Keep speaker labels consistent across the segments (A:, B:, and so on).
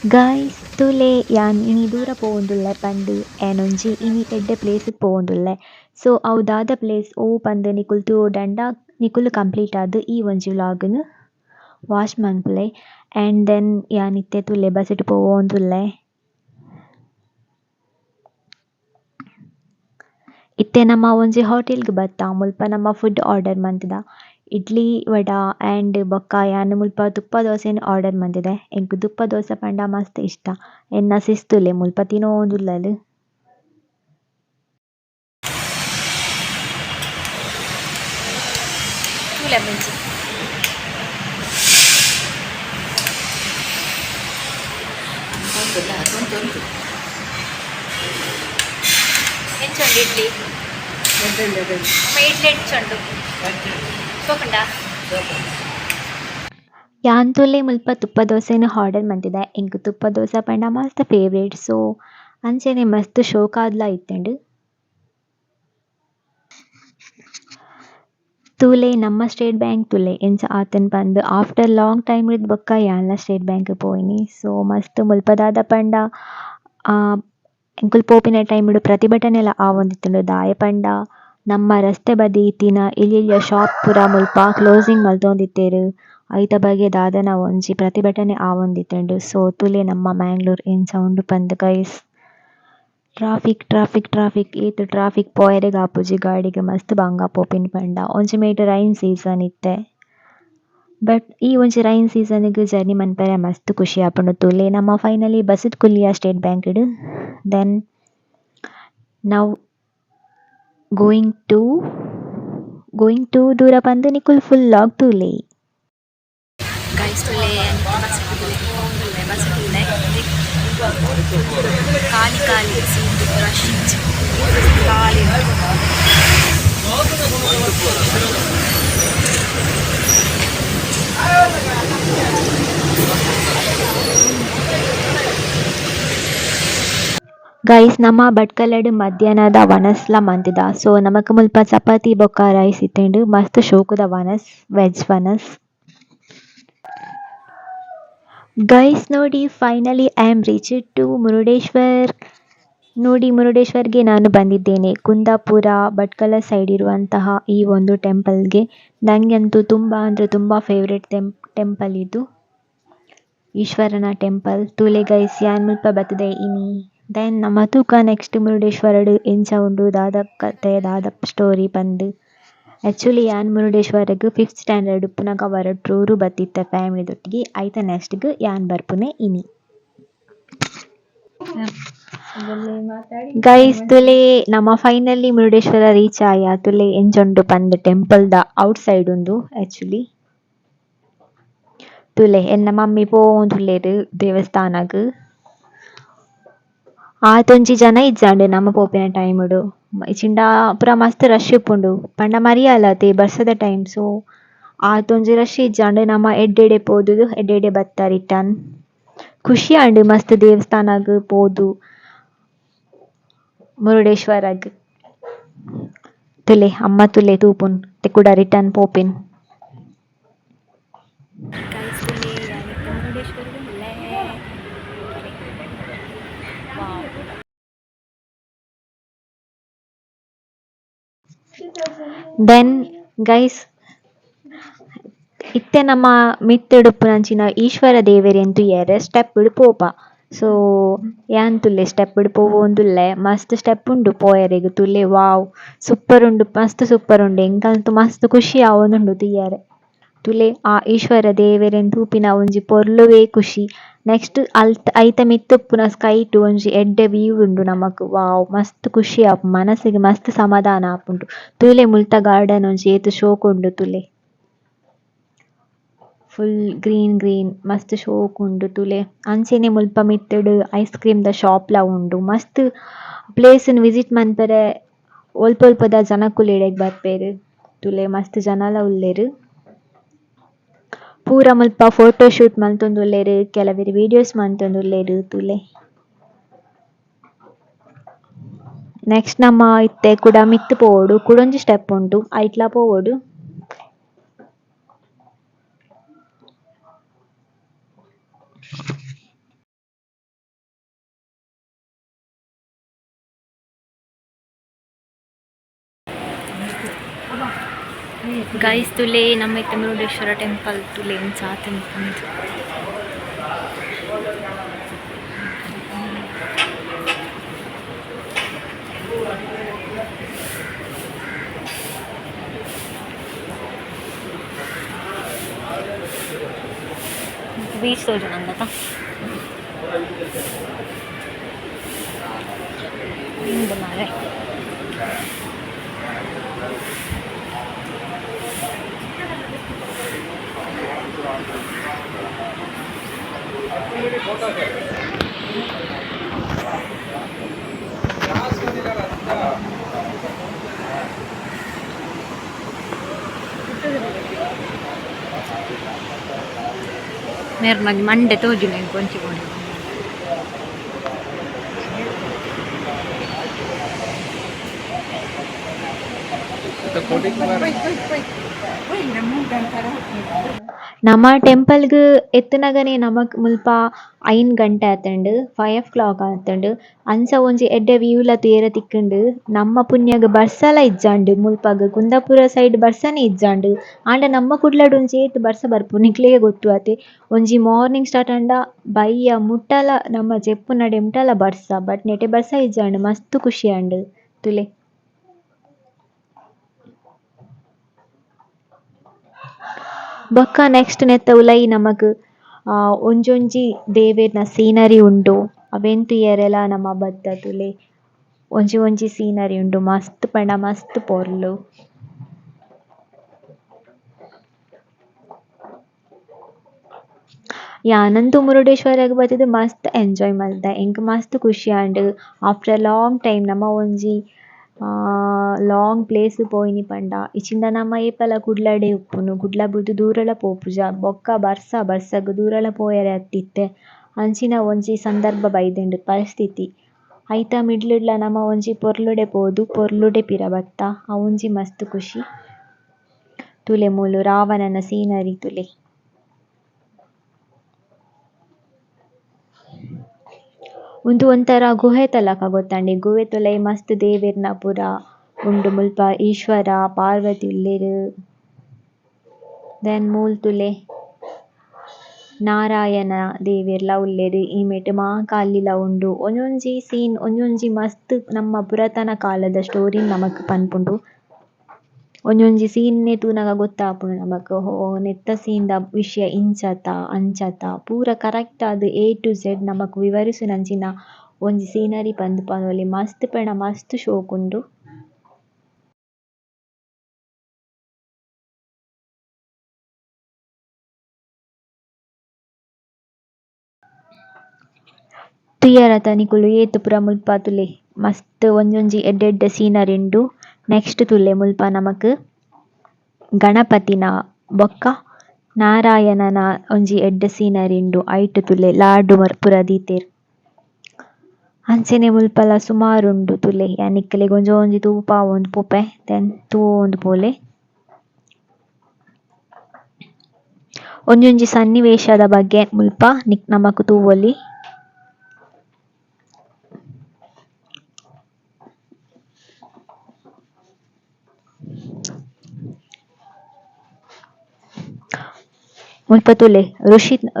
A: Guys തുലെ ಯಾನ್ ಇನಿ ದೂರ ಪೋವೊಂದುಲ್ಲೆ ಪಂದ್ ಏನೊಂಜಿ ಇನಿ ಎಡ್ಡೆ ಪ್ಲೇಸ್‌ಗ್ ಪೋವೊಂದುಲ್ಲೆ. ಸೊ ಅವು ದಾದ ಪ್ಲೇಸ್ ಒವು ಪಂದ್ ನಿಕುಲು ತೂವೊಡಾಂಡ ನಿಕುಲು ಕಂಪ್ಲೀಟ್ ಆದ್ ಈ ಒಂಜಿ ವ್ಲಾಗ್‌ನ್ ವಾಚ್ ಮನ್ಪುಲೆ. ಆ್ಯಂಡ್ ದೆನ್ ಯಾನ್ ಇತ್ತೆ ತುಲೆ ಬಸ್‌ಟ್ ಪೋವೊಂದುಲ್ಲೆ. ಇತ್ತೆ ನಮ ಒಂಜಿ ಹೋಟೆಲ್‌ಗ್ ಬತ್ತ ಮುಲ್ಪ ನಮ ಫುಡ್ ಆರ್ಡರ್ ಮಂತುದ. ಇಡ್ಲಿ ವಡ ಆ್ಯಂಡ್ ಬೊಕ್ಕ ಯಾನ್ ಮುಲ್ಪ ತುಪ್ಪ ದೋಸೆನ್ ಆರ್ಡರ್ ಮಂತಿದೆ. ಎಂಕ್ ತುಪ್ಪ ದೋಸೆ ಪಂಡ ಮಸ್ತ್ ಇಷ್ಟ. ಎನ್ನ ಸಿಸ್ತುಲೆ ಮುಲ್ಪ ತಿನೊಂದುಲ್ಲಲ್. ತೂಲೆ ಮುಂಚಿ ಎಂಚುಂಡು ಇಡ್ಲಿ ಅಮ್ಮ ಇಡ್ಲಿ ಎಂಚುಂಡು ಸೋಪುಂಡ ಯಾನ್ ತುಲೆ ಮುಲ್ಪ ತುಪ್ಪ ದೋಸೆನ್ ಆರ್ಡರ್ ಮಂತಿದೆ. ಎಂಕ್ ತುಪ್ಪ ದೋಸೆ ಪಂಡ ಮಸ್ತ್ ಫೇವ್ರೇಟ್. ಸೊ ಅಂಚೆನೆ ಮಸ್ತ್ ಶೋಕಾದ್ಲ ಇತ್ತೆಂಡ್. ತೂಲೆ ನಮ್ಮ ಸ್ಟೇಟ್ ಬ್ಯಾಂಕ್ ತುಲೆ ಎಂಚ ಆತುಂಡ್ ಪಂದ್ ಆಫ್ಟರ್ ಲಾಂಗ್ ಟೈಮ್‌ಡ್ ಬೊಕ್ಕ ಯಾನ್ಲ ಸ್ಟೇಟ್ ಬ್ಯಾಂಕ್‌ಗ್ ಪೋಯಿನಿ. ಸೊ ಮಸ್ತ್ ಮುಲ್ಪ ದಾದ ಪಂಡ ಎಂಕುಲು ಪೋಪಿನ ಟೈಮ್‌ಡ್ ಪ್ರತಿಭಟನೆಲ ಆವೊಂದಿತ್ತುಂಡು. ದಾಯೆ ಪಂಡ ನಮ್ಮ ರಸ್ತೆ ಬದಿ ಇತ್ತಿನ ಇಲ್ಲೆಲ್ಯ ಶಾಪ್ ಪೂರ ಮುಲ್ಪ ಕ್ಲೋಸಿಂಗ್ ಮಲ್ತೊಂದಿತ್ತೆರ್. ಐತ ಬಗೆ ದಾದನ ಒಂಜಿ ಪ್ರತಿಭಟನೆ ಆವೊಂದಿತ್ತುಂಡು. ಸೊ ತುಲೆ ನಮ್ಮ ಮ್ಯಾಂಗ್ಳೂರ್ ಎಂಚ ಉಂಡು ಪಂದ್ ಗೈಸ್. ಟ್ರಾಫಿಕ್ ಟ್ರಾಫಿಕ್ ಟ್ರಾಫಿಕ್ ಏತ್ ಟ್ರಾಫಿಕ್ ಪೋಯೆರೆಗ್ ಆಪುಜಿ ಗಾಡಿಗ್ ಮಸ್ತ್ ಬಂಗ ಪೋಪಿನ್ ಪಂಡ. ಒಂಜಿ ಮೇಟ್ ರೈನ್ ಸೀಸನ್ ಇತ್ತೆ. ಬಟ್ ಈ ಒಂಜಿ ರೈನ್ ಸೀಸನ್‌ಗ್ ಜರ್ನಿ ಮನ್ಪರೆ ಮಸ್ತ್ ಖುಷಿ ಆಪುಂಡು ತುಲೆ. ನಮ ಫೈನಲಿ ಬಸ್‌ಟ್ ಕುಲ್ಲಿಯ ಸ್ಟೇಟ್ ಬ್ಯಾಂಕ್‌ಡ್. ದೆನ್ ನೌ ಗೋಯಿಂಗ್ ಟು ದೂರ ಪಂದ್ ನಿಕುಲು ಫುಲ್ ಲಾಗ್ ತೂಲೆ. ಗೈಸ್ ತುಲೆ ಬಸ್‌ಟ್ ಖಾಲಿ ಖಾಲಿ ಸೀಟ್ ರಶ್ ಇಜ್ಜಿ ಖಾಲಿ ಗೈಸ್ ನಮ ಬಟ್ಕಲಡ್ ಮಧ್ಯಾಹ್ನದ ವನಸ್‌ಲ ಮಂತುದ. ಸೊ ನಮಕ್ ಮುಲ್ಪ ಚಪಾತಿ ಬೊಕ್ಕ ರೈಸ್ ಇತ್ತೆಂಡ್ ಮಸ್ತ್ ಶೋಕುದ ವನಸ್ ವೆಜ್ ವನಸ್. ಗೈಸ್ ನೋಡಿ finally I am reached to Murudeshwar. ನೋಡಿ ಮುರುಡೇಶ್ವರ್‌ಗೆ ನಾನು ಬಂದಿದ್ದೇನೆ. ಕುಂದಾಪುರ ಭಟ್ಕಳ ಸೈಡ್ ಇರುವಂತಹ ಈ ಒಂದು ಟೆಂಪಲ್‌ಗೆ. ನನಗಂತೂ ತುಂಬ ಅಂದರೆ ತುಂಬ ಫೇವ್ರೇಟ್ ಟೆಂಪಲ್ ಇದು. ಈಶ್ವರನ ಟೆಂಪಲ್ ತುಲೆ ಗೈಸ್ ಯಾನ್ ಮುಲ್ಪ ಬತ್ತುದೆ ಇನಿ. ದೆನ್ ನಮ ತೂಕ ನೆಕ್ಸ್ಟ್ ಮುರುಡೇಶ್ವರಡ್ ಎಂಚ ಉಂಡು ದಾದ ಕತೆ ದಾದ ಸ್ಟೋರಿ ಪಂದ್. ಆ್ಯಕ್ಚುಲಿ ಯಾನ್ ಮುರುಡೇಶ್ವರಗ್ 5th ಸ್ಟ್ಯಾಂಡರ್ಡ್ ಇಪ್ಪುನಗ ವರಟ್ರೂರು ಬತ್ತಿತ್ತೆ ಫ್ಯಾಮಿಲಿದೊಟ್ಟಿಗೆ. ಐತ ನೆಕ್ಸ್ಟ್‌ಗ್ ಯಾನ್ ಬರ್ಪುನೆ ಇನಿ. ಗೈಸ್ ತುಲೆ ನಮ ಫೈನಲಿ ಮುರುಡೇಶ್ವರ ರೀಚ್ ಆಯ. ತುಲೆ ಎಂಚ ಪಂದ್ ಟೆಂಪಲ್‌ದ ಔಟ್ ಸೈಡ್ ಉಂದು ಆ್ಯಕ್ಚುಲಿ. ತುಲೆ ಎನ್ನ ಮಮ್ಮಿ ಪೋವೊಂದುಲ್ಲೆರ್ ದೇವಸ್ಥಾನಗ್. ಆತೊಂಜಿ ಜನ ಇಜ್ಜಾಂಡ್ ನಮ ಪೋಪಿನ ಟೈಮ್‌ಡ್. ಇಚಿಂಡ ಪೂರ ಮಸ್ತ್ ರಶ್ ಇಪ್ಪುಂಡು ಪಂಡ ಮರಿಯಾಲತೆ ಬರ್ಸದ ಟೈಮ್. ಸೊ ಆತೊಂಜಿ ರಶ್ ಇಜ್ಜಾಂಡ್ ನಮ ಎಡ್ಡೆಡೆ ಪೋದು ಎಡ್ಡೆಡೆ ಬತ್ತ ರಿಟರ್ನ್. ಖುಷಿ ಆಂಡ್ ಮಸ್ತ್ ದೇವಸ್ಥಾನಗ್ ಪೋದು ಮುರುಡೇಶ್ವರಗ್. ತುಲೆ ಅಮ್ಮ ತುಲೆ ತೂಪುನ್ ತೆಕ್ಕುಡ ರಿಟರ್ನ್ ಪೋಪಿನ್. ದೆನ್ ಗೈಸ್ ಇತ್ತೆ ನಮ ಮಿತ್ತ್‌ಡ್ ಉಪ್ಪುನಂಚಿನ ಈಶ್ವರ ದೇವೆರೆನ್ ತೂಯರೆ ಸ್ಟೆಪ್‌ಡ್ ಪೋಪ. ಸೊ ಯಾನ್ ತುಲೆ ಸ್ಟೆಪ್‌ಡ್ ಪೋವೊಂದುಲ್ಲೆ. ಮಸ್ತ್ ಸ್ಟೆಪ್ ಉಂಡು ಪೋಯೆರೆಗ್ ತುಲೆ ವಾವ್ ಸೂಪರ್ ಉಂಡು ಮಸ್ತ್ ಸೂಪರ್ ಉಂಡು. ಎಂಕಲ್ತು ಮಸ್ತ್ ಖುಷಿ ಆವೊಂದುಂಡು ತೂಯರೆ. ತುಲೆ ಆ ಈಶ್ವರ ದೇವೆರೆನ್ ತೂಪಿನ ಒಂಜಿ ಪೊರ್ಲುವೆ ಖುಷಿ. ನೆಕ್ಸ್ಟ್ ಐತ ಮಿತ್ತ್ ಉಪ್ಪುನ ಸ್ಕೈಟ್ ಒಂಜಿ ಎಡ್ಡೆ ವ್ಯೂ ಉಂಡು ನಮಕ್ ವಾವ್ ಮಸ್ತ್ ಖುಷಿ ಆಪುಂಡು ಮನಸ್ಸಿಗ್ ಮಸ್ತ್ ಸಮಾಧಾನ ಆಪುಂಡು. ತುಲೆ ಮುಲ್ತ ಗಾರ್ಡನ್ ಒಂಜಿ ಏತ್ ಶೋಕುಂಡು ತುಲೆ. ಫುಲ್ ಗ್ರೀನ್ ಗ್ರೀನ್ ಮಸ್ತ್ ಶೋಕುಂಡು ತುಲೆ. ಅಂಚೆನೆ ಮುಲ್ಪ ಮಿತ್ತ್‌ಡ್ ಐಸ್ ಕ್ರೀಮ್‌ದ ಶಾಪ್‌ಲ ಉಂಡು. ಮಸ್ತ್ ಪ್ಲೇಸ್‌ನ್ ವಿಸಿಟ್ ಮನ್ಪರೆ ಒಲ್ಪೊಲ್ಪದ ಜನಕುಲು ಇಡೆಗ್ ಬರ್ಪೆರ್. ತುಲೆ ಮಸ್ತ್ ಜನಲ ಉಲ್ಲೆರ್. ಪೂರ ಮುಲ್ಪ ಫೋಟೋ ಶೂಟ್ ಮಲ್ತೊಂದುಲ್ಲೆರ್ ಕೆಲವೆರ್ ವೀಡಿಯೋಸ್ ಮಲ್ತೊಂದುಲ್ಲೆರ್ ತುಲೆ. ನೆಕ್ಸ್ಟ್ ನಮ ಇತ್ತೆ ಕುಡ ಮಿತ್ತ್ ಪೋವೊಡು ಕುಡೊಂಜಿ ಸ್ಟೆಪ್ ಉಂಡು ಐಟ್ಲ ಪೋವೊಡು. ಗೈಸ್ ತುಲೆ ನಮ್ಮ ಮುರುಡೇಶ್ವರ ಟೆಂಪಲ್ ತುಲೆ ಸಾತ್ ಬೀಚ್ ತೋಜನ ಅಂದತ ಹಿಂದೆ ಮಾರೆ ಮೇರ್ನಾಗಿ ಮಂಡೆ ತೋಜುನೆ ಕೊಂಚಿಕೊಂಡು ನಮ್ಮ ಟೆಂಪಲ್ಗ್ ಎತ್ತನಗನೆ ನಮಕ್ ಮುಲ್ಪ 5 ಗಂಟೆ ಆತುಂಡು 5 o'clock ಆತುಂಡು ಅಂಚ ಒಂಜಿ ಎಡ್ಡೆ ವ್ಯೂಲ ತೂಯರೆ ತಿಕ್ಕುಂಡು ನಮ್ಮ ಪುಣ್ಯಗ್ ಬರ್ಸಲ ಇಜ್ಜಾಂಡ್ ಮುಲ್ಪಗ್ ಕುಂದಾಪುರ ಸೈಡ್ ಬರ್ಸನೆ ಇಜ್ಜಾಂಡ್ ಆಂಡ ನಮ್ಮ ಕುಡ್ಲಡ್ ಒಂಜಿ ಏತ್ ಬರ್ಸ ಬರ್ಪುಂಡು ನಿಕ್ಲೆಗೆ ಗೊತ್ತು ಆತೆ ಒಂಜಿ ಮಾರ್ನಿಂಗ್ ಸ್ಟಾರ್ಟ್ ಆಂಡ ಬಯ್ಯ ಮುಟ್ಟಲ ನಮ್ಮ ಜೆಪ್ಪುನಡೆ ಮುಟ್ಟಲ ಬರ್ಸ ಬಟ್ ನೆಟೆ ಬರ್ಸ ಇಜ್ಜಾಂಡ್ ಮಸ್ತ್ ಖುಷಿ ಆಂಡ್ ತುಲೆ ಬೊಕ್ಕ ನೆಕ್ಸ್ಟ್ ನೆತ್ತ ಉಲಯಿ ನಮಕ್ ಒಂಜೊಂಜಿ ದೇವೆರ್ನ ಸೀನರಿ ಉಂಡು ಅವೆನ್ ತೂಯರೆಲ ನಮ ಬತ್ತ ತುಲೆ ಒಂಜಿ ಒಂಜಿ ಸೀನರಿ ಉಂಡು ಮಸ್ತ್ ಪಂಡ ಮಸ್ತ್ ಪೊರ್ಲು ಯಾನಂತೂ ಮುರುಡೇಶ್ವರಗ್ ಬತ್ತುದು ಮಸ್ತ್ ಎಂಜಾಯ್ ಮಲ್ದೆ ಎಂಕ್ ಮಸ್ತ್ ಖುಷಿ ಆಂಡ್ ಆಫ್ಟರ್ ಲಾಂಗ್ ಟೈಮ್ ನಮ ಒಂಜಿ ಲಾಂಗ್ ಪ್ಲೇಸ್ ಪೋಯಿನಿ ಪಂಡ ಇಚಿಂದ ನಮ ಏಪಲ ಕುಡ್ಲಡೆ ಉಪ್ಪುನು ಕುಡ್ಲ ಬುರ್ದು ದೂರಲ ಪೋಪುಜ ಬೊಕ್ಕ ಬರ್ಸಗ್ ದೂರಲ ಪೋಯರೆ ಅತ್ತಿತ್ತೆ ಅಂಚಿನ ಒಂಜಿ ಸಂದರ್ಭ ಬೈದೆಂಡ್ ಪರಿಸ್ಥಿತಿ ಐತ ಮಿಡ್ಲುಡ್ಲ ನಮ ಒಂಜಿ ಪೊರ್ಲುಡೆ ಪೋದು ಪೊರ್ಲುಡೆ ಪಿರ ಬತ್ತ ಅವೊಂಜಿ ಮಸ್ತ್ ಖುಷಿ ತುಲೆ ಮೂಲು ರಾವಣನ ಸೀನರಿ ತುಲೆ ಉಂದು ಒಂಥರ ಗುಹೆ ತಲಕ ಗೊತ್ತಂಡೆ ಗುಹೆ ತೊಲೆ ಮಸ್ತ್ ದೇವೆರ್ನ ಪೂರ ಉಂಡು ಮುಲ್ಪ ಈಶ್ವರ ಪಾರ್ವತಿ ಉಲ್ಲೆರ್ ದೆನ್ ಮೂಲ್ ತುಲೆ ನಾರಾಯಣ ದೇವೆರ್ಲ ಉಲ್ಲೆರ್ ಈಮೆಟ್ ಮಾಕಾಲಿಲ ಉಂಡು ಒಂಜೊಂಜಿ ಸೀನ್ ಒಂಜೊಂಜಿ ಮಸ್ತ್ ನಮ್ಮ ಪುರಾತನ ಕಾಲದ ಸ್ಟೋರಿನ್ ನಮಕ್ ಪನ್ಪುಂಡು ಒಂಜೊಂಜಿ ಸೀನ್ನೆ ತೂನಗ ಗೊತ್ತಾಪುಂಡು ನಮಕ್ ಹೋ ನೆತ್ತ ಸೀನ್‌ದ ವಿಷಯ ಇಂಚತ ಅಂಚತ ಪೂರ ಕರೆಕ್ಟ್ ಆದ್ A to Z ನಮಕ್ ವಿವರಿಸುನಂಚಿನ ಒಂಜಿ ಸೀನರಿ ಪಂದ್ ಪನೊಲಿ ಮಸ್ತ್ ಪಂಡ ಮಸ್ತ್ ಶೋಕ್ ಉಂಡು. ತುಯ್ಯರತ ನಿಕುಲು ಏತ್ ಪೂರ ಮುಲ್ಪ ತುಲೆ ಮಸ್ತ್ ಒಂಜೊಂಜಿ ಎಡ್ಡೆಡ್ಡೆ ಸೀನರಿ ಉಂಡು. ನೆಕ್ಸ್ಟ್ ತುಲೆ ಮುಲ್ಪ ನಮಕ್ ಗಣಪತಿನ ಬೊಕ್ಕ ನಾರಾಯಣನ ಒಂಜಿ ಎಡ್ಡೆ ಸೀನರಿ ಉಂಡು ಐಟ್ ತುಲೆ ಲಾಡು ಪೂರ ದೀತೆರ್ ಅಂಚನೆ ಮುಲ್ಪಲ ಸುಮಾರ್ ಉಂಡು ತುಲೆ ಯಾನ್ ಒಂಜೊಂಜಿ ತೂಪಾವೊಂದು ಪೋಪೆ ದೆನ್ ತೂವೊಂದು ಪೋಲೆ ಒಂಜೊಂಜಿ ಸನ್ನಿವೇಶದ ಬಗ್ಗೆ ಮುಲ್ಪ ನಮಕ್ ತೂವೊಲಿ. ಮುಲ್ಪ ತುಲೆ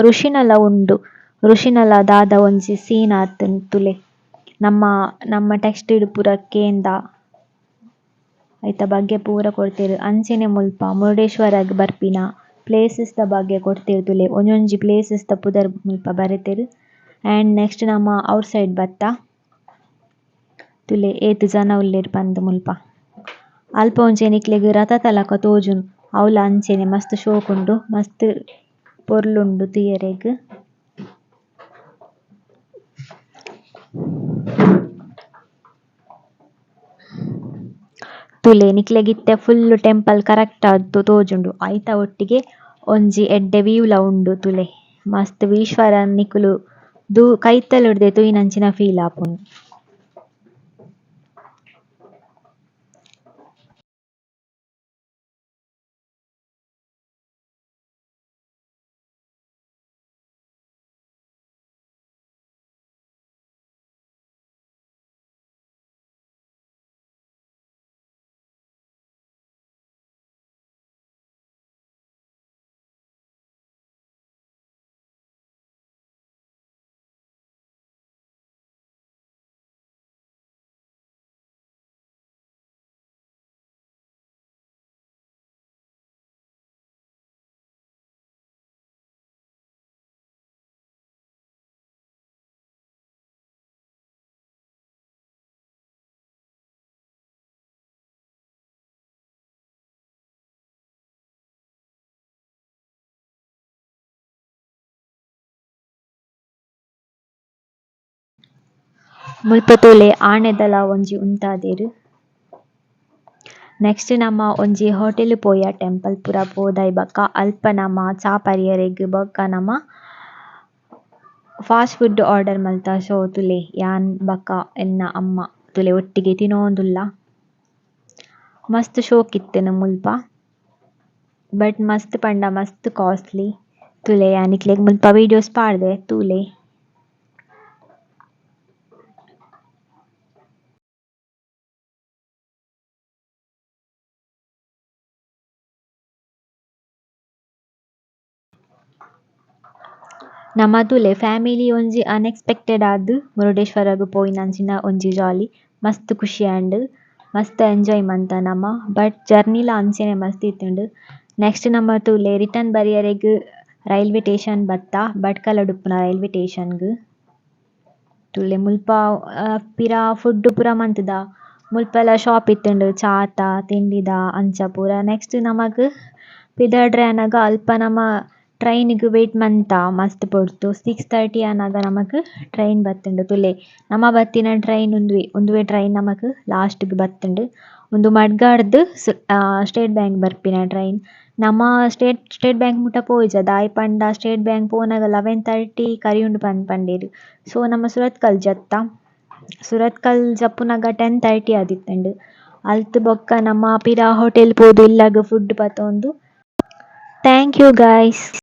A: ಋಷಿನಲ ಉಂಡು ಋಷಿನಲ ದಾದ ಒಂಜಿ ಸೀನ್ ಆತುಂಡ್ ತುಲೆ ನಮ್ಮ ಟೆಕ್ಸ್ಟ್ ಡ್ ಪೂರ ಕೇಂದ ಐತ ಬಗ್ಗೆ ಪೂರ ಕೊಡ್ತೆರ್ ಅಂಚೆನೆ ಮುಲ್ಪ ಮುರುಡೇಶ್ವರಗ್ ಬರ್ಪಿನ ಪ್ಲೇಸಸ್ ದ ಬಗ್ಗೆ ಕೊಡ್ತೆರ್ ತುಲೆ ಒಂಜೊಂಜಿ ಪ್ಲೇಸಸ್ ದ ಪುದರ್ ಮುಲ್ಪ ಬರೆತೆರ್ ಆ್ಯಂಡ್ ನೆಕ್ಸ್ಟ್ ನಮ ಔಟ್ ಸೈಡ್ ಬತ್ತ ತುಲೆ ಏತ್ ಜನ ಉಲ್ಲೆರ್ ಪಂದ್ ಮುಲ್ಪ ಅಲ್ಪ ಒಂಜೆ ನಿಕ್ಲೆಗ್ ರಥ ತಲಕ ತೋಜುಂಡು ಅವ್ಲ ಅಂಚೆನೆ ಮಸ್ತ್ ಶೋಕ್ ಉಂಡು ಮಸ್ತ್ ಪೊರ್ಲುಂಡು ತೂಯರೆಗ್. ತುಲೆ ನಿಕ್ಲೆಗ್ ಇತ್ತೆ ಫುಲ್ ಟೆಂಪಲ್ ಕರೆಕ್ಟ್ ಆದ್ ತೋಜುಂಡು ಐತ ಒಟ್ಟಿಗೆ ಒಂಜಿ ಎಡ್ಡೆ ವ್ಯೂಲ ಉಂಡು ತುಲೆ ಮಸ್ತ್ ಈಶ್ವರನ್ ನಿಕುಲು ಕೈತಲುಡ್ದೆ ತೂಯಿನಂಚಿನ ಫೀಲ್ ಆಪುಂಡು. ಮುಲ್ಪ ತೂಲೆ ಆಣೆದಲ ಒಂಜಿ ಉಂತಾದೆರ್. ನೆಕ್ಸ್ಟ್ ನಮ ಒಂಜಿ ಹೋಟೆಲ್ ಪೋಯ ಟೆಂಪಲ್ ಪೂರ ಪೋದಾಯಿ ಬೊಕ ಅಲ್ಪ ನಮ ಚಾ ಪರಿಯರೆಗ್ ಬೊಕ ನಮ ಫಾಸ್ಟ್ ಫುಡ್ ಆರ್ಡರ್ ಮಲ್ತ ಶೋ ತುಲೆ ಯಾನ್ ಬೊಕ ಎನ್ನ ಅಮ್ಮ ತುಲೆ ಒಟ್ಟಿಗೆ ತಿನೊಂದುಲ್ಲ. ಮಸ್ತ್ ಶೋಕ್ ಇತ್ತೆನೆ ಮುಲ್ಪ ಬಟ್ ಮಸ್ತ್ ಪಂಡ ಮಸ್ತ್ ಕಾಸ್ಟ್ಲಿ ತುಲೆ ಯಾನ್ ಇಕ್ಲೆಗ್ ಮುಲ್ಪ ವೀಡಿಯೋಸ್ ಪಾಡ್ದೆ ತೂಲೆ. ನಮ ತುಲೆ ಫ್ಯಾಮಿಲಿ ಒಂಜಿ ಅನ್ಎಕ್ಸ್ಪೆಕ್ಟೆಡ್ ಆದ್ ಮುರುಡೇಶ್ವರಗ್ ಪೋಯಿನಂಚಿನ ಒಂಜಿ ಜಾಲಿ ಮಸ್ತ್ ಖುಷಿ ಆಂಡ್ ಮಸ್ತ್ ಎಂಜಾಯ್ ಮಂತ ನಮ ಬಟ್ ಜರ್ನಿಲ ಅಂಚೆನೆ ಮಸ್ತ್ ಇತ್ತುಂಡ್. ನೆಕ್ಸ್ಟ್ ನಮ ತೂಲೆ ರಿಟರ್ನ್ ಬರಿಯರೆಗ್ ರೈಲ್ವೆ ಸ್ಟೇಷನ್ ಬತ್ತ ಭಟ್ಕಳ ಡುಪ್ಪುನ ರೈಲ್ವೆ ಸ್ಟೇಷನ್ಗ್ ತುಲೆ ಮುಲ್ಪ ಪಿರ ಫುಡ್ ಪೂರ ಮಂತುದ ಮುಲ್ಪಲ ಶಾಪ್ ಇತ್ತುಂಡ್ ಚಾತ ತಿಂಡಿದ ಅಂಚ ಪೂರ. ನೆಕ್ಸ್ಟ್ ನಮಕ್ ಪಿದಾಯ್ಡ್ರೆ ಆನಗ ಅಲ್ಪ ನಮ ಟ್ರೈನ್‌ಗ್ ವೇಟ್ ಮಂತ ಮಸ್ತ್ ಪೊರ್ತು 6:30 ಆನಗ ನಮಕ್ ಟ್ರೈನ್ ಬತ್ತುಂಡ್ ತುಲೆ. ನಮ ಬತ್ತಿನ ಟ್ರೈನ್ ಉಂದುವೆ ಟ್ರೈನ್ ನಮಕ್ ಲಾಸ್ಟ್‌ಗ್ ಬತ್ತುಂಡ್. ಉಂದು ಮಡ್ಗಾಡ್‌ದ್ ಸ್ಟೇಟ್ ಬ್ಯಾಂಕ್ ಬರ್ಪಿನ ಟ್ರೈನ್. ನಮ ಸ್ಟೇಟ್ ಬ್ಯಾಂಕ್ ಮುಟ ಪೋಯಿಜ ದಾಯೆ ಪಂಡ ಸ್ಟೇಟ್ ಬ್ಯಾಂಕ್ ಪೋನಗ 11:30 ಕರಿಯುಂಡ್ ಪಂದೆರ್. ಸೊ ನಮ ಸುರತ್ಕಲ್ ಜತ್ತ. ಸುರತ್ಕಲ್ ಜಪ್ಪುನಗ 10:30 ಆದಿತ್ತಂಡ್. ಅಲ್ತ್ ಬೊಕ್ಕ ನಮ ಪಿರ ಹೋಟೆಲ್ ಪೋದು ಇಲ್ಲಗ್ ಫುಡ್ ಪತೊಂದು. Thank you guys.